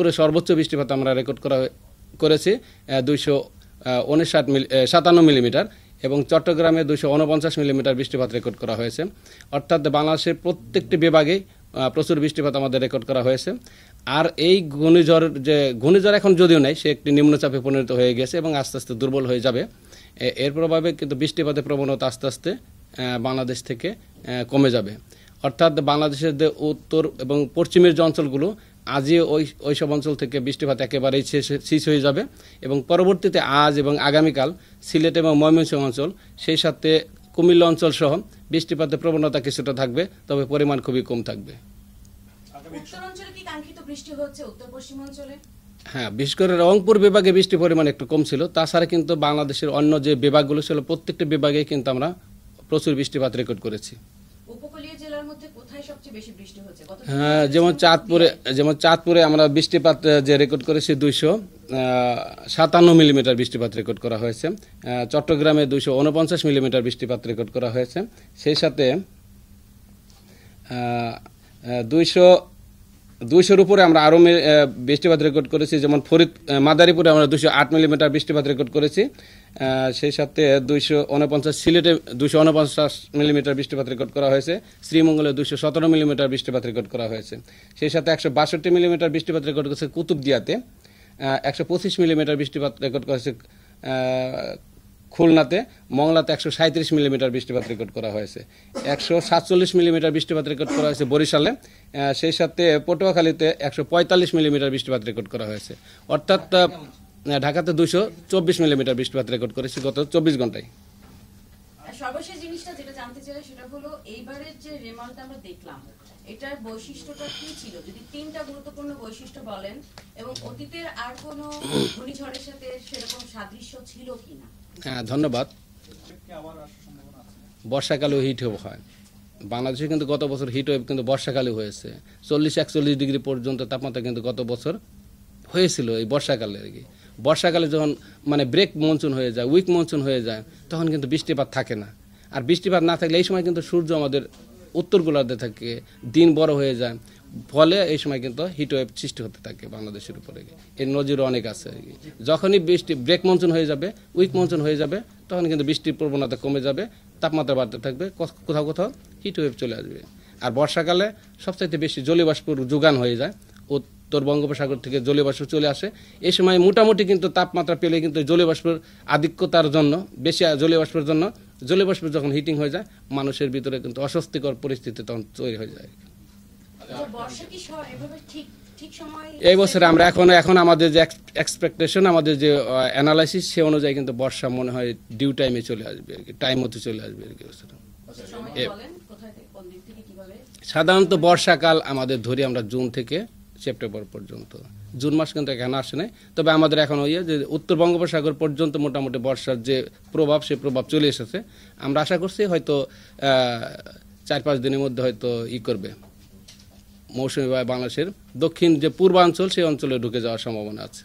চাঁদপুরে সর্বোচ্চ বৃষ্টিপাত আমরা রেকর্ড করেছি 257 মিলিমিটার এবং চট্টগ্রামে 249 মিলিমিটার বৃষ্টিপাত রেকর্ড করা হয়েছে। অর্থাৎ বাংলাদেশের প্রত্যেকটি বিভাগেই প্রচুর বৃষ্টিপাত আমাদের রেকর্ড করা হয়েছে। আর এই ঘূর্ণিঝড় এখন যদিও নেই, সে একটি নিম্নচাপে পরিণত হয়ে গেছে এবং আস্তে আস্তে দুর্বল হয়ে যাবে। এর প্রভাবে কিন্তু বৃষ্টিপাতের প্রবণতা আস্তে আস্তে বাংলাদেশ থেকে কমে যাবে। অর্থাৎ বাংলাদেশের যে উত্তর এবং পশ্চিমের যে অঞ্চলগুলো, আজই ওই সব অঞ্চল থেকে বৃষ্টিপাত একেবারেই শেষ হয়ে যাবে এবং পরবর্তীতে আজ এবং আগামীকাল সিলেট এবং ময়মনসিংহ অঞ্চল, সেই সাথে কুমিল্লা অঞ্চল সহ বৃষ্টিপাতের প্রবণতা কিছুটা থাকবে, তবে পরিমাণ খুবই কম থাকবে। হ্যাঁ, বিশেষ করে রংপুর বিভাগে বৃষ্টির পরিমাণ একটু কম ছিল। তাছাড়া কিন্তু বাংলাদেশের অন্য যে বিভাগগুলো ছিল প্রত্যেকটি বিভাগে কিন্তু আমরা প্রচুর বৃষ্টিপাত রেকর্ড করেছি। হ্যাঁ, যেমন চাঁদপুরে আমরা বৃষ্টিপাত যে রেকর্ড করেছি 257 মিলিমিটার বৃষ্টিপাত রেকর্ড করা হয়েছে। চট্টগ্রামে 249 মিলিমিটার বৃষ্টিপাত রেকর্ড করা হয়েছে। সেই সাথে 200-র উপরে আমরা আরও বৃষ্টিপাত রেকর্ড করেছি। যেমন মাদারীপুরে আমরা 208 মিলিমিটার বৃষ্টিপাত রেকর্ড করেছি। সেই সাথে 249 সিলেটে 249 মিলিমিটার বৃষ্টিপাত রেকর্ড করা হয়েছে। শ্রীমঙ্গলে 217 মিলিমিটার বৃষ্টিপাত রেকর্ড করা হয়েছে। সেই সাথে 162 মিলিমিটার বৃষ্টিপাত রেকর্ড করেছে কুতুবদিয়াতে। 125 মিলিমিটার বৃষ্টিপাত রেকর্ড করেছে খুলনাতে। মংলাতে 137 মিলিমিটার বৃষ্টিপাত রেকর্ড করা হয়েছে। 147 মিলিমিটার বৃষ্টিপাত রেকর্ড করা হয়েছে বরিশালে। সেই সাথে পটুয়াখালীতে 145 মিলিমিটার বৃষ্টিপাত রেকর্ড করা হয়েছে। অর্থাৎ ঢাকাতে 224 মিলিমিটার বৃষ্টিপাত রেকর্ড করেছে গত 24 ঘন্টায়। সর্বশেষ জিনিসটা যেটা জানতে চাই সেটা হলো এইবারের যে রেমালটা আমরা দেখলাম, এটার বৈশিষ্ট্যটা কি ছিল? যদি তিনটা গুরুত্বপূর্ণ বৈশিষ্ট্য বলেন, এবং অতীতের আর কোনো ঘূর্ণিঝড়ের সাথে সেরকম সাদৃশ্য ছিল কিনা? হ্যাঁ, ধন্যবাদ। বর্ষাকালেও হিট ওয়েভ হয় বাংলাদেশে, কিন্তু গত বছর হিট ওয়েভ কিন্তু বর্ষাকালে হয়েছে। 40-41 ডিগ্রি পর্যন্ত তাপমাত্রা কিন্তু গত বছর হয়েছিল এই বর্ষাকালে আর কি। বর্ষাকালে যখন ব্রেক মনসুন হয়ে যায়, উইক মনসুন হয়ে যায়, তখন কিন্তু বৃষ্টিপাত থাকে না। আর বৃষ্টিপাত না থাকলে এই সময় কিন্তু সূর্য আমাদের উত্তর গোলার্ধে থাকে, দিন বড় হয়ে যায়, ফলে এই সময় কিন্তু হিট ওয়েভ সৃষ্টি হতে থাকে বাংলাদেশের উপরে। এর নজিরও অনেক আছে আর কি। যখনই ব্রেক মনসুন হয়ে যাবে, উইক মনসুন হয়ে যাবে, তখন কিন্তু বৃষ্টির প্রবণতা কমে যাবে, তাপমাত্রা বাড়তে থাকবে, কোথাও কোথাও হিট ওয়েভ চলে আসবে। আর বর্ষাকালে সবচাইতে বেশি জলীয়বাষ্পর যোগান হয়ে যায়, উত্তর বঙ্গোপসাগর থেকে জলীয়বাষ্প চলে আসে। এই সময় মোটামুটি কিন্তু তাপমাত্রা পেলে কিন্তু জলীয়বাষ্পের আধিক্যতার জন্য, বেশি জলীয়বাষ্পের জন্য, জলীয়বাষ্প যখন হিটিং হয়ে যায়, মানুষের ভিতরে কিন্তু অস্বস্তিকর পরিস্থিতি তখন তৈরি হয়ে যায়। এই বছরে আমরা এখন আমাদের যে এক্সপেকটেশন, আমাদের যে অ্যানালাইসিস, সে অনুযায়ী কিন্তু বর্ষা মনে হয় ডিউ টাইমে চলে আসবে আর কি, টাইম মতো চলে আসবে আর কি। সাধারণত বর্ষাকাল আমাদের ধরি আমরা জুন থেকে সেপ্টেম্বর পর্যন্ত। জুন মাস কিন্তু এখানে আসে নাই, তবে আমাদের এখন যে উত্তর বঙ্গোপসাগর পর্যন্ত মোটামুটি বর্ষার যে প্রভাব, সে প্রভাব চলে এসেছে। আমরা আশা করছি হয়তো 4-5 দিনের মধ্যে হয়তো করবে, মৌসুমী বায়ু বাংলাদেশের দক্ষিণ যে পূর্বাঞ্চল, সেই অঞ্চলে ঢুকে যাওয়ার সম্ভাবনা আছে।